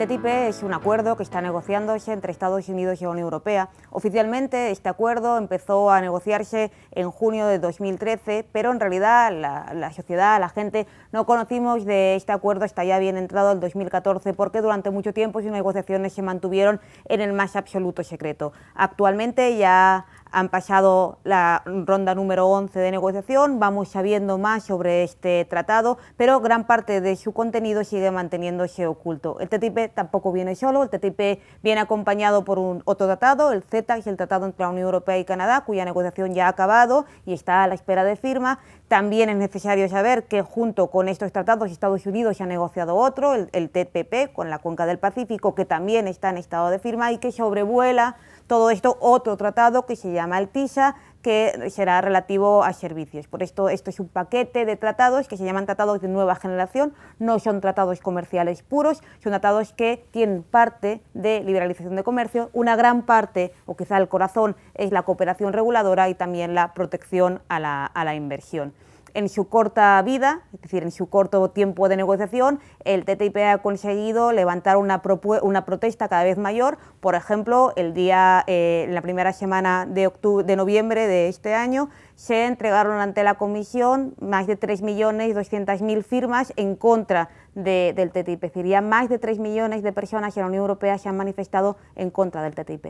TTIP es un acuerdo que está negociándose entre Estados Unidos y la Unión Europea. Oficialmente este acuerdo empezó a negociarse en junio de 2013, pero en realidad la sociedad, la gente, no conocimos de este acuerdo hasta ya bien entrado el 2014, porque durante mucho tiempo sus negociaciones se mantuvieron en el más absoluto secreto. Actualmente ya han pasado la ronda número 11 de negociación, vamos sabiendo más sobre este tratado, pero gran parte de su contenido sigue manteniéndose oculto. El TTIP tampoco viene solo, el TTIP viene acompañado por otro tratado, el CETA, que es el tratado entre la Unión Europea y Canadá, cuya negociación ya ha acabado y está a la espera de firma. También es necesario saber que junto con estos tratados Estados Unidos ha negociado otro, el TPP, con la Cuenca del Pacífico, que también está en estado de firma y que sobrevuela todo esto otro tratado que se llama el TISA, que será relativo a servicios. Por esto es un paquete de tratados que se llaman tratados de nueva generación, no son tratados comerciales puros, son tratados que tienen parte de liberalización de comercio, una gran parte, o quizá el corazón, es la cooperación reguladora y también la protección a la inversión. En su corta vida, es decir, en su corto tiempo de negociación, el TTIP ha conseguido levantar una protesta cada vez mayor. Por ejemplo, en la primera semana de noviembre de este año, se entregaron ante la Comisión más de 3.200.000 firmas en contra del TTIP. Es decir, ya más de 3 millones de personas en la Unión Europea se han manifestado en contra del TTIP.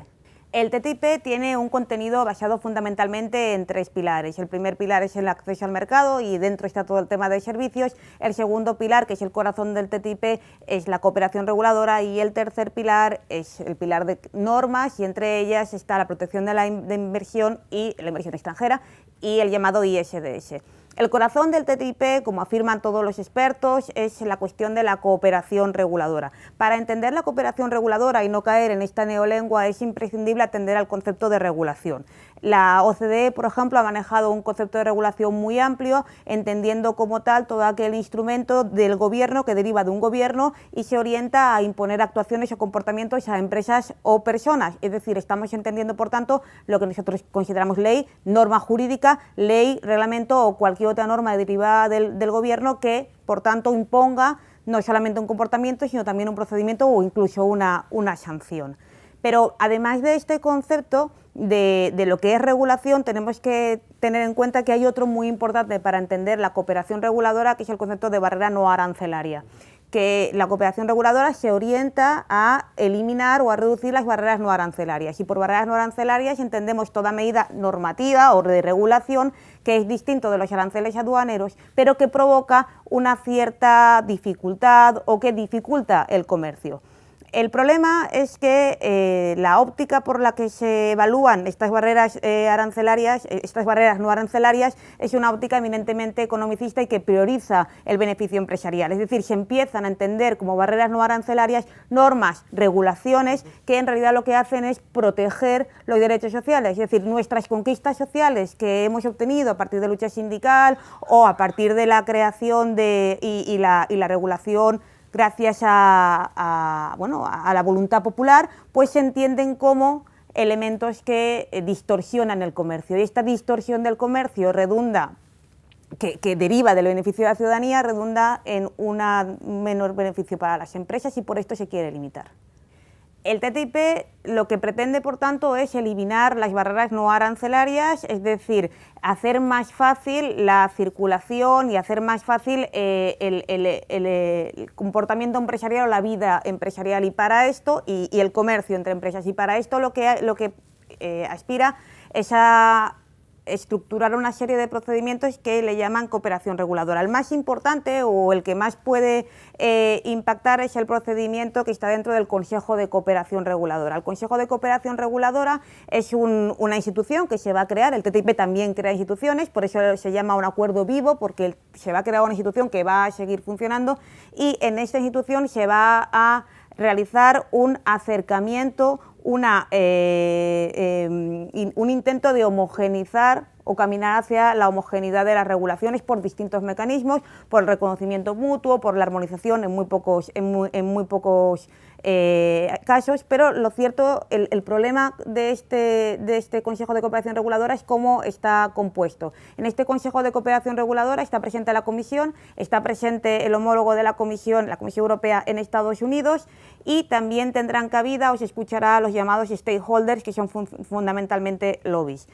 El TTIP tiene un contenido basado fundamentalmente en 3 pilares. El primer pilar es el acceso al mercado y dentro está todo el tema de servicios. El segundo pilar, que es el corazón del TTIP, es la cooperación reguladora y el tercer pilar es el pilar de normas y entre ellas está la protección de la inversión y la inversión extranjera y el llamado ISDS. El corazón del TTIP, como afirman todos los expertos, es la cuestión de la cooperación reguladora. Para entender la cooperación reguladora y no caer en esta neolengua es imprescindible atender al concepto de regulación. La OCDE, por ejemplo, ha manejado un concepto de regulación muy amplio, entendiendo como tal todo aquel instrumento del gobierno que deriva de un gobierno y se orienta a imponer actuaciones o comportamientos a empresas o personas. Es decir, estamos entendiendo, por tanto, lo que nosotros consideramos ley, norma jurídica, ley, reglamento o cualquier otra norma derivada del gobierno que, por tanto, imponga no solamente un comportamiento, sino también un procedimiento o incluso una sanción. Pero además de este concepto de lo que es regulación, tenemos que tener en cuenta que hay otro muy importante para entender la cooperación reguladora, que es el concepto de barrera no arancelaria. Que la cooperación reguladora se orienta a eliminar o a reducir las barreras no arancelarias. Y por barreras no arancelarias entendemos toda medida normativa o de regulación que es distinto de los aranceles aduaneros, pero que provoca una cierta dificultad o que dificulta el comercio. El problema es que la óptica por la que se evalúan estas barreras arancelarias, estas barreras no arancelarias, es una óptica eminentemente economicista y que prioriza el beneficio empresarial. Es decir, se empiezan a entender como barreras no arancelarias normas, regulaciones, que en realidad lo que hacen es proteger los derechos sociales. Es decir, nuestras conquistas sociales que hemos obtenido a partir de lucha sindical o a partir de la creación y la regulación gracias a la voluntad popular, pues se entienden como elementos que distorsionan el comercio. Y esta distorsión del comercio que deriva del beneficio de la ciudadanía, redunda en un menor beneficio para las empresas y por esto se quiere limitar. El TTIP lo que pretende, por tanto, es eliminar las barreras no arancelarias, es decir, hacer más fácil la circulación y hacer más fácil el comportamiento empresarial o la vida empresarial y el comercio entre empresas. Y para esto lo que aspira es a estructurar una serie de procedimientos que le llaman cooperación reguladora. El más importante o el que más puede impactar es el procedimiento que está dentro del Consejo de Cooperación Reguladora. El Consejo de Cooperación Reguladora es una institución que se va a crear, el TTIP también crea instituciones, por eso se llama un acuerdo vivo, porque se va a crear una institución que va a seguir funcionando y en esta institución se va a realizar un acercamiento, un intento de homogeneizar o caminar hacia la homogeneidad de las regulaciones por distintos mecanismos, por el reconocimiento mutuo, por la armonización en muy pocos casos, pero lo cierto, el problema de este Consejo de Cooperación Reguladora es cómo está compuesto. En este Consejo de Cooperación Reguladora está presente la Comisión, está presente el homólogo de la Comisión Europea en Estados Unidos, y también tendrán cabida o se escuchará a los llamados stakeholders, que son fundamentalmente lobbies.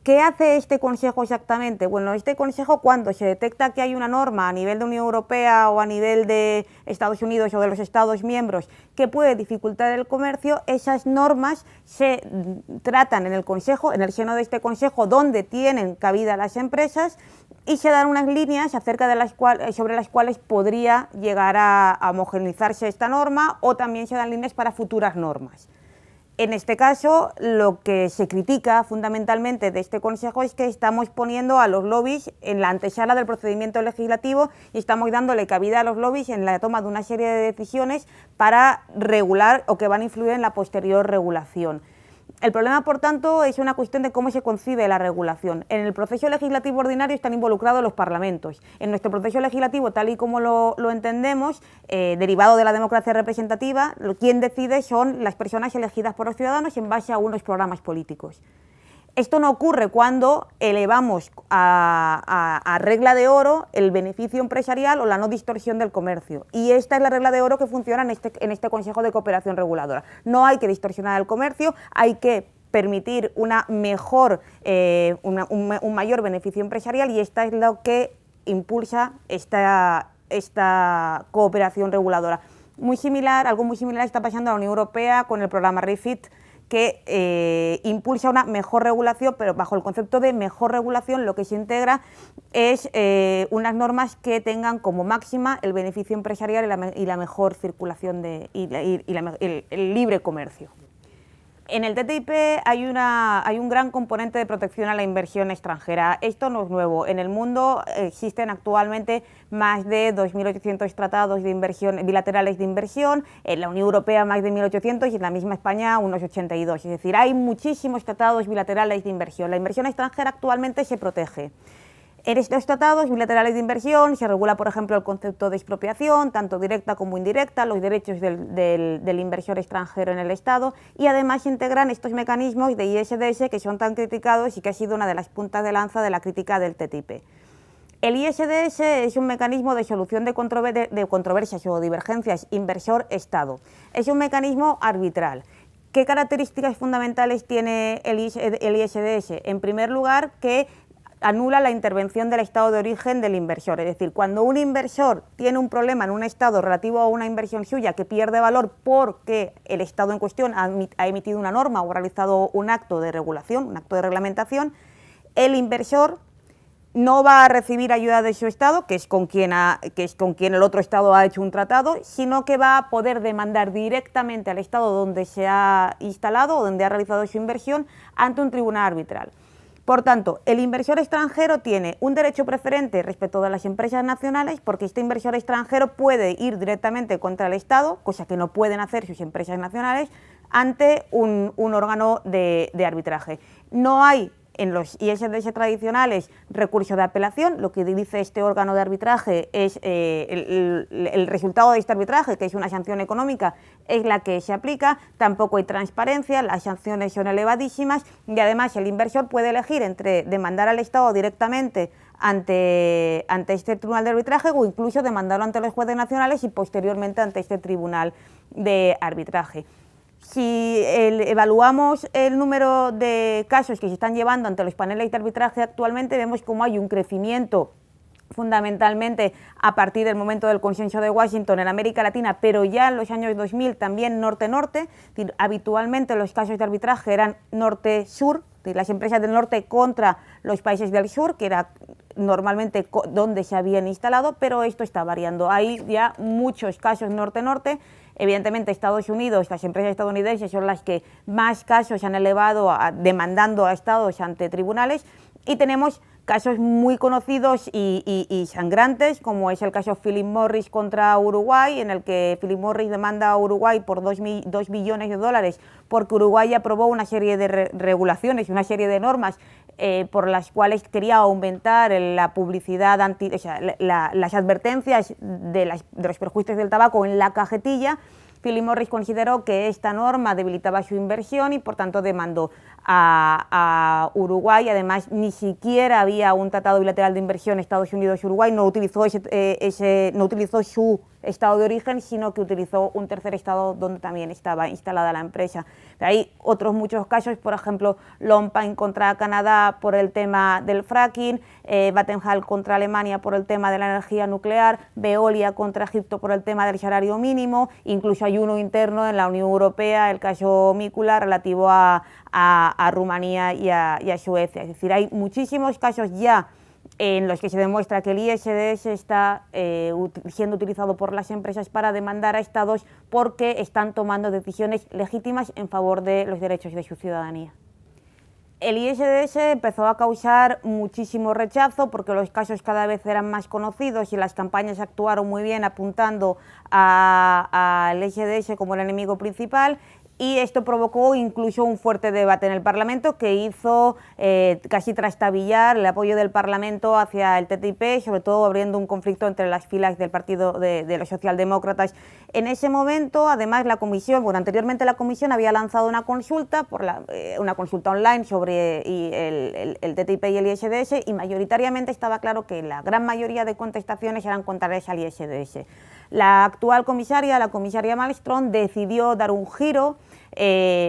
¿Qué hace este Consejo exactamente? Bueno, este Consejo, cuando se detecta que hay una norma a nivel de Unión Europea o a nivel de Estados Unidos o de los Estados miembros que puede dificultar el comercio, esas normas se tratan en el Consejo, en el seno de este Consejo, donde tienen cabida las empresas, y se dan unas líneas acerca de sobre las cuales podría llegar a homogeneizarse esta norma, o también se dan líneas para futuras normas. En este caso, lo que se critica fundamentalmente de este Consejo es que estamos poniendo a los lobbies en la antesala del procedimiento legislativo y estamos dándole cabida a los lobbies en la toma de una serie de decisiones para regular o que van a influir en la posterior regulación. El problema, por tanto, es una cuestión de cómo se concibe la regulación. En el proceso legislativo ordinario están involucrados los parlamentos. En nuestro proceso legislativo, tal y como lo entendemos, derivado de la democracia representativa, quien decide son las personas elegidas por los ciudadanos en base a unos programas políticos. Esto no ocurre cuando elevamos a regla de oro el beneficio empresarial o la no distorsión del comercio. Y esta es la regla de oro que funciona en este Consejo de Cooperación Reguladora. No hay que distorsionar el comercio, hay que permitir un mayor beneficio empresarial, y esta es lo que impulsa esta cooperación reguladora. Algo muy similar está pasando a la Unión Europea con el programa REFIT, que impulsa una mejor regulación, pero bajo el concepto de mejor regulación lo que se integra es unas normas que tengan como máxima el beneficio empresarial y la mejor circulación el libre comercio. En el TTIP hay un gran componente de protección a la inversión extranjera. Esto no es nuevo. En el mundo existen actualmente más de 2.800 tratados de inversión, bilaterales de inversión, en la Unión Europea más de 1.800 y en la misma España unos 82. Es decir, hay muchísimos tratados bilaterales de inversión. La inversión extranjera actualmente se protege. En estos tratados bilaterales de inversión se regula, por ejemplo, el concepto de expropiación, tanto directa como indirecta, los derechos del inversor extranjero en el Estado, y además se integran estos mecanismos de ISDS que son tan criticados y que ha sido una de las puntas de lanza de la crítica del TTIP. El ISDS es un mecanismo de solución de controversias o divergencias inversor-Estado. Es un mecanismo arbitral. ¿Qué características fundamentales tiene el ISDS? En primer lugar, que anula la intervención del estado de origen del inversor. Es decir, cuando un inversor tiene un problema en un estado relativo a una inversión suya que pierde valor porque el estado en cuestión ha emitido una norma o ha realizado un acto de regulación, un acto de reglamentación, el inversor no va a recibir ayuda de su estado, que es con quien el otro estado ha hecho un tratado, sino que va a poder demandar directamente al estado donde se ha instalado o donde ha realizado su inversión ante un tribunal arbitral. Por tanto, el inversor extranjero tiene un derecho preferente respecto de las empresas nacionales, porque este inversor extranjero puede ir directamente contra el Estado, cosa que no pueden hacer sus empresas nacionales, ante un órgano de arbitraje. No hay en los ISDS tradicionales recurso de apelación. Lo que dice este órgano de arbitraje es el resultado de este arbitraje, que es una sanción económica, es la que se aplica. Tampoco hay transparencia, las sanciones son elevadísimas y además el inversor puede elegir entre demandar al Estado directamente ante este tribunal de arbitraje o incluso demandarlo ante los jueces nacionales y posteriormente ante este tribunal de arbitraje. Si evaluamos el número de casos que se están llevando ante los paneles de arbitraje actualmente, vemos cómo hay un crecimiento fundamentalmente a partir del momento del consenso de Washington en América Latina, pero ya en los años 2000 también norte-norte. Habitualmente los casos de arbitraje eran norte-sur, las empresas del norte contra los países del sur, que era normalmente donde se habían instalado, pero esto está variando. Hay ya muchos casos norte-norte. Evidentemente Estados Unidos, las empresas estadounidenses son las que más casos han elevado demandando a estados ante tribunales, y tenemos casos muy conocidos y sangrantes, como es el caso Philip Morris contra Uruguay, en el que Philip Morris demanda a Uruguay por 2 billones de dólares porque Uruguay aprobó una serie de regulaciones, una serie de normas por las cuales quería aumentar la publicidad, las advertencias de los perjuicios del tabaco en la cajetilla. Philip Morris consideró que esta norma debilitaba su inversión y por tanto demandó a Uruguay. Además, ni siquiera había un tratado bilateral de inversión Estados Unidos-Uruguay, no utilizó su estado de origen, sino que utilizó un tercer estado donde también estaba instalada la empresa. Hay otros muchos casos, por ejemplo, Longpine contra Canadá por el tema del fracking, Vattenfall contra Alemania por el tema de la energía nuclear, Veolia contra Egipto por el tema del salario mínimo, incluso hay uno interno en la Unión Europea, el caso Mikula, relativo a Rumanía y a Suecia. Es decir, hay muchísimos casos ya en los que se demuestra que el ISDS está siendo utilizado por las empresas para demandar a estados porque están tomando decisiones legítimas en favor de los derechos de su ciudadanía. El ISDS empezó a causar muchísimo rechazo porque los casos cada vez eran más conocidos y las campañas actuaron muy bien apuntando al ISDS como el enemigo principal. Y esto provocó incluso un fuerte debate en el Parlamento que hizo casi trastabillar el apoyo del Parlamento hacia el TTIP, sobre todo abriendo un conflicto entre las filas del partido de los socialdemócratas. En ese momento, además, la Comisión, anteriormente la Comisión había lanzado una consulta, una consulta online sobre el TTIP y el ISDS, y mayoritariamente estaba claro que la gran mayoría de contestaciones eran contrarias al ISDS. La actual comisaria, la comisaria Malmström, decidió dar un giro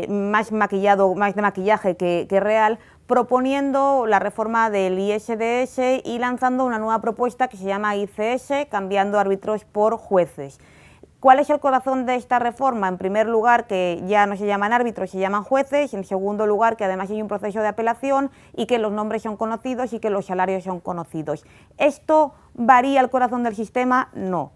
más de maquillaje que real, proponiendo la reforma del ISDS y lanzando una nueva propuesta que se llama ICS, cambiando árbitros por jueces. ¿Cuál es el corazón de esta reforma? En primer lugar, que ya no se llaman árbitros, se llaman jueces. En segundo lugar, que además hay un proceso de apelación y que los nombres son conocidos y que los salarios son conocidos. ¿Esto varía el corazón del sistema? No.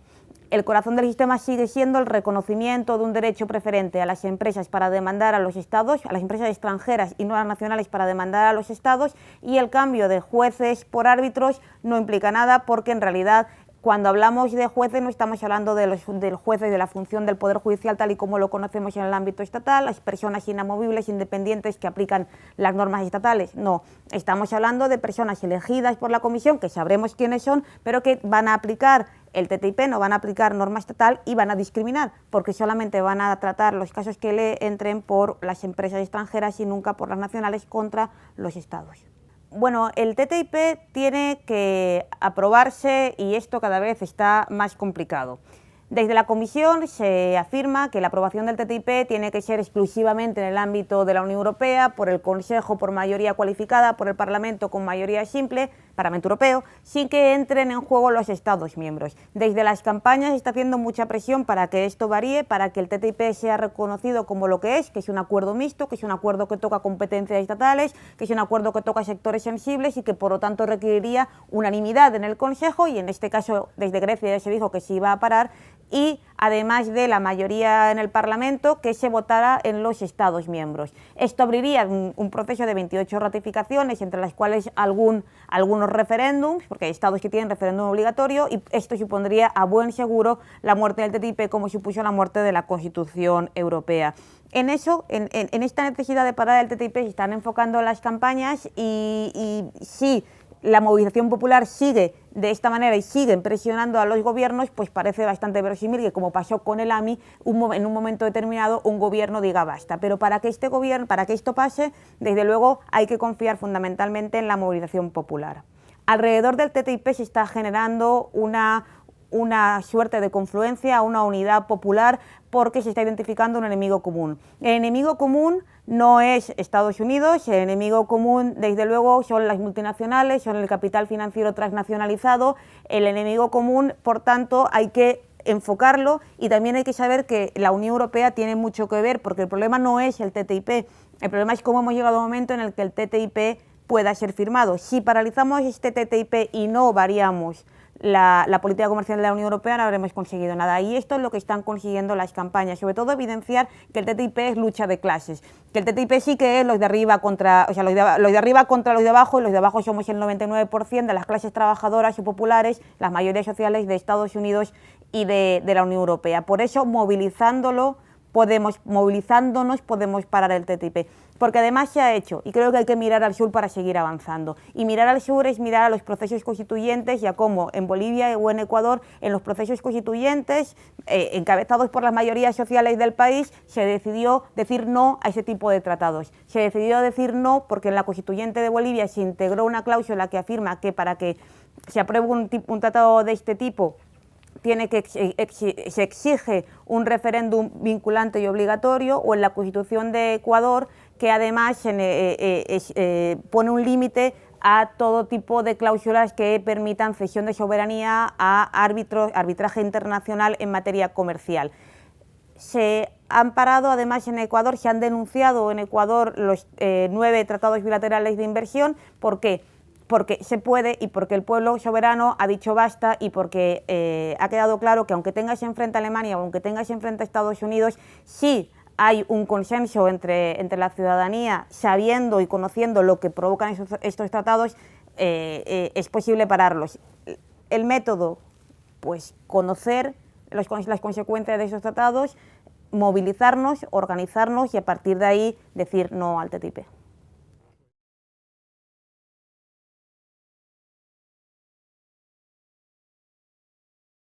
El corazón del sistema sigue siendo el reconocimiento de un derecho preferente a las empresas para demandar a los estados, a las empresas extranjeras y no a las nacionales para demandar a los estados, y el cambio de jueces por árbitros no implica nada porque en realidad cuando hablamos de jueces no estamos hablando de los jueces de la función del Poder Judicial tal y como lo conocemos en el ámbito estatal, las personas inamovibles, independientes que aplican las normas estatales. No, estamos hablando de personas elegidas por la Comisión, que sabremos quiénes son, pero que van a aplicar el TTIP, no van a aplicar norma estatal y van a discriminar, porque solamente van a tratar los casos que le entren por las empresas extranjeras y nunca por las nacionales contra los estados. Bueno, el TTIP tiene que aprobarse y esto cada vez está más complicado. Desde la Comisión se afirma que la aprobación del TTIP tiene que ser exclusivamente en el ámbito de la Unión Europea, por el Consejo por mayoría cualificada, por el Parlamento con mayoría simple, Parlamento Europeo, sin que entren en juego los Estados miembros. Desde las campañas se está haciendo mucha presión para que esto varíe, para que el TTIP sea reconocido como lo que es un acuerdo mixto, que es un acuerdo que toca competencias estatales, que es un acuerdo que toca sectores sensibles y que por lo tanto requeriría unanimidad en el Consejo, y en este caso desde Grecia ya se dijo que se iba a parar, y además de la mayoría en el Parlamento, que se votara en los Estados miembros. Esto abriría un proceso de 28 ratificaciones, entre las cuales algunos referéndums, porque hay estados que tienen referéndum obligatorio, y esto supondría a buen seguro la muerte del TTIP como supuso la muerte de la Constitución Europea. En esta necesidad de parar el TTIP se están enfocando las campañas y si la movilización popular sigue de esta manera y siguen presionando a los gobiernos, pues parece bastante verosímil que, como pasó con el AMI, en un momento determinado un gobierno diga basta. Pero para que esto pase, desde luego hay que confiar fundamentalmente en la movilización popular. Alrededor del TTIP se está generando una suerte de confluencia, una unidad popular, porque se está identificando un enemigo común. El enemigo común no es Estados Unidos, el enemigo común desde luego son las multinacionales, son el capital financiero transnacionalizado. El enemigo común, por tanto, hay que enfocarlo y también hay que saber que la Unión Europea tiene mucho que ver, porque el problema no es el TTIP, el problema es cómo hemos llegado a un momento en el que el TTIP pueda ser firmado. Si paralizamos este TTIP y no variamos la política comercial de la Unión Europea, no habremos conseguido nada. Y esto es lo que están consiguiendo las campañas, sobre todo evidenciar que el TTIP es lucha de clases, que el TTIP sí que es los de arriba contra, o sea, los de arriba contra los de abajo, y los de abajo somos el 99% de las clases trabajadoras y populares, las mayorías sociales de Estados Unidos y de la Unión Europea. Por eso, movilizándonos podemos parar el TTIP, porque además se ha hecho, y creo que hay que mirar al sur para seguir avanzando. Y mirar al sur es mirar a los procesos constituyentes y a cómo en Bolivia o en Ecuador, en los procesos constituyentes, encabezados por las mayorías sociales del país, se decidió decir no a ese tipo de tratados. Se decidió decir no porque en la constituyente de Bolivia se integró una cláusula que afirma que para que se apruebe un tratado de este tipo, se exige un referéndum vinculante y obligatorio, o en la Constitución de Ecuador, que además pone un límite a todo tipo de cláusulas que permitan cesión de soberanía a arbitraje internacional en materia comercial. Se han parado, además en Ecuador, se han denunciado en Ecuador los 9 tratados bilaterales de inversión. ¿Por qué? Porque se puede y porque el pueblo soberano ha dicho basta, y porque ha quedado claro que aunque tengas enfrente a Alemania o aunque tengas enfrente a Estados Unidos, sí hay un consenso entre la ciudadanía, sabiendo y conociendo lo que provocan estos tratados, es posible pararlos. El método, pues conocer las consecuencias de esos tratados, movilizarnos, organizarnos y a partir de ahí decir no al TTIP.